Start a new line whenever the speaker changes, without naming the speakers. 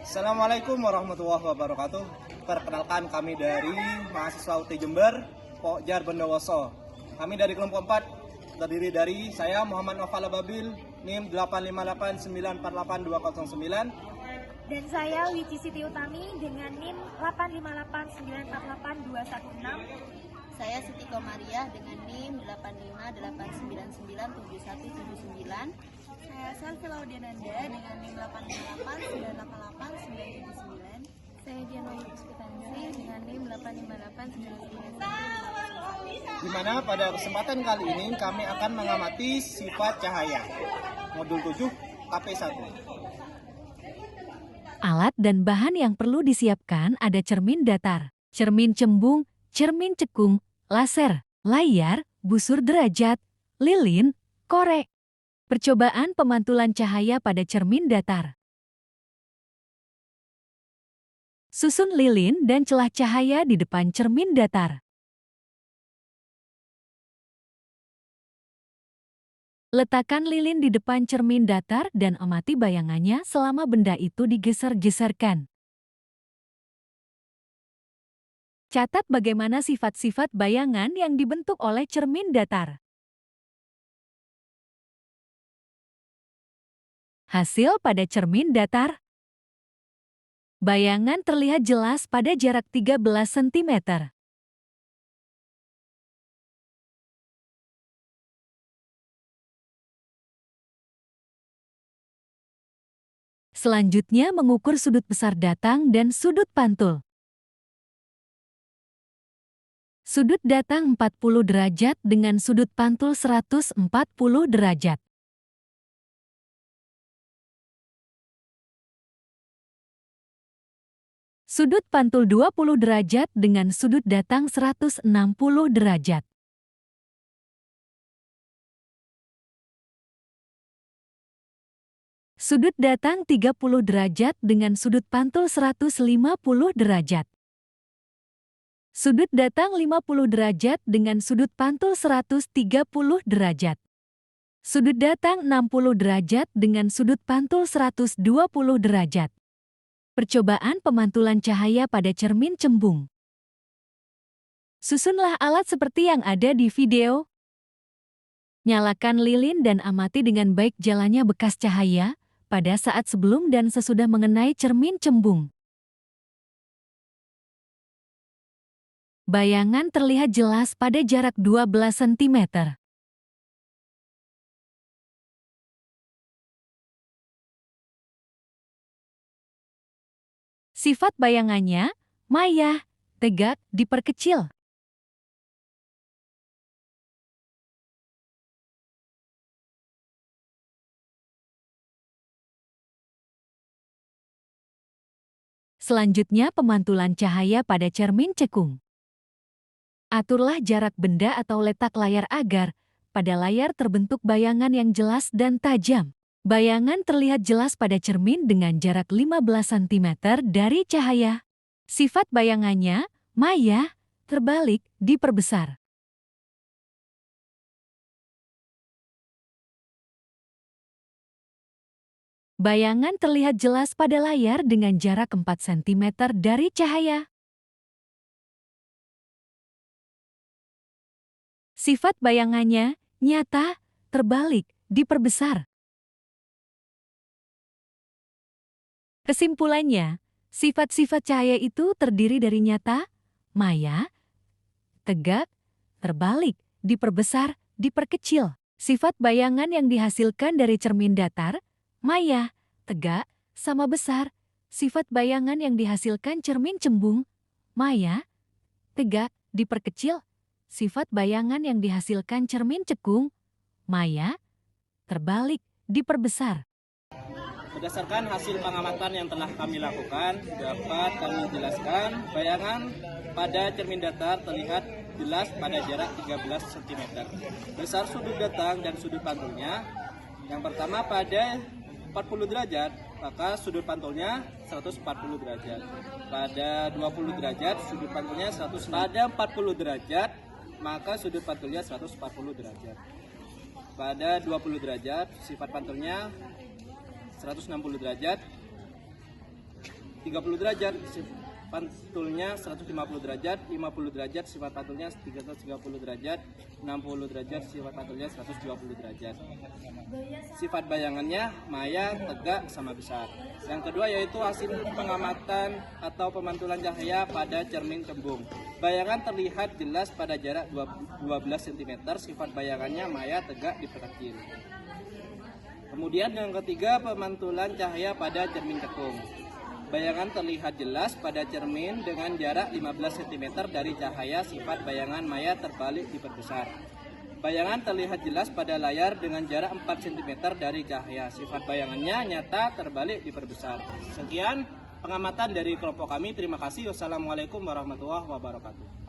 Assalamualaikum warahmatullahi wabarakatuh. Perkenalkan, kami dari mahasiswa UT Jember, Pokjar Bondowoso. Kami dari kelompok 4 terdiri dari saya Muhammad Noval Ababil, NIM 858948209.
Dan saya Wici Siti Utami dengan NIM 858948216.
Saya Siti Komariah dengan NIM 858997179.
Saya Salvi Laudiananda dengan NIM 858988979. Saya Diana Puspitandri dengan NIM 8589999.
Di mana pada kesempatan kali ini kami akan mengamati sifat cahaya. Modul 7 KP1.
Alat dan bahan yang perlu disiapkan ada cermin datar, cermin cembung, cermin cekung, laser, layar, busur derajat, lilin, korek. Percobaan pemantulan cahaya pada cermin datar. Susun lilin dan celah cahaya di depan cermin datar. Letakkan lilin di depan cermin datar dan amati bayangannya selama benda itu digeser-geserkan. Catat bagaimana sifat-sifat bayangan yang dibentuk oleh cermin datar. Hasil pada cermin datar. Bayangan terlihat jelas pada jarak 13 cm. Selanjutnya mengukur sudut besar datang dan sudut pantul. Sudut datang 40 derajat dengan sudut pantul 140 derajat. Sudut pantul 20 derajat dengan sudut datang 160 derajat. Sudut datang 30 derajat dengan sudut pantul 150 derajat. Sudut datang 50 derajat dengan sudut pantul 130 derajat. Sudut datang 60 derajat dengan sudut pantul 120 derajat. Percobaan pemantulan cahaya pada cermin cembung. Susunlah alat seperti yang ada di video. Nyalakan lilin dan amati dengan baik jalannya bekas cahaya pada saat sebelum dan sesudah mengenai cermin cembung. Bayangan terlihat jelas pada jarak 12 cm. Sifat bayangannya, maya, tegak, diperkecil. Selanjutnya pemantulan cahaya pada cermin cekung. Aturlah jarak benda atau letak layar agar pada layar terbentuk bayangan yang jelas dan tajam. Bayangan terlihat jelas pada cermin dengan jarak 15 cm dari cahaya. Sifat bayangannya, maya, terbalik, diperbesar. Bayangan terlihat jelas pada layar dengan jarak 4 cm dari cahaya. Sifat bayangannya, nyata, terbalik, diperbesar. Kesimpulannya, sifat-sifat cahaya itu terdiri dari nyata, maya, tegak, terbalik, diperbesar, diperkecil. Sifat bayangan yang dihasilkan dari cermin datar, maya, tegak, sama besar. Sifat bayangan yang dihasilkan cermin cembung, maya, tegak, diperkecil. Sifat bayangan yang dihasilkan cermin cekung, maya, terbalik, diperbesar.
Berdasarkan hasil pengamatan yang telah kami lakukan, dapat kami jelaskan bayangan pada cermin datar terlihat jelas pada jarak 13 cm. Besar sudut datang dan sudut pantulnya, yang pertama pada 40 derajat, maka sudut pantulnya 140 derajat. Pada 20 derajat, sudut pantulnya 100. Pada 40 derajat, maka sudut pantulnya 140 derajat. Pada 20 derajat, sifat pantulnya 160 derajat. 30 derajat, sifat pantulnya 150 derajat, 50 derajat, sifat pantulnya 330 derajat, 60 derajat, sifat pantulnya 120 derajat. Sifat bayangannya maya, tegak, sama besar. Yang kedua yaitu hasil pengamatan atau pemantulan cahaya pada cermin kembung. Bayangan terlihat jelas pada jarak 12 cm, sifat bayangannya maya, tegak, diperkecil. Kemudian yang ketiga, pemantulan cahaya pada cermin kekung. Bayangan terlihat jelas pada cermin dengan jarak 15 cm dari cahaya, sifat bayangan maya, terbalik, diperbesar. Bayangan terlihat jelas pada layar dengan jarak 4 cm dari cahaya, sifat bayangannya nyata, terbalik, diperbesar. Sekian pengamatan dari kelompok kami. Terima kasih. Wassalamualaikum warahmatullahi wabarakatuh.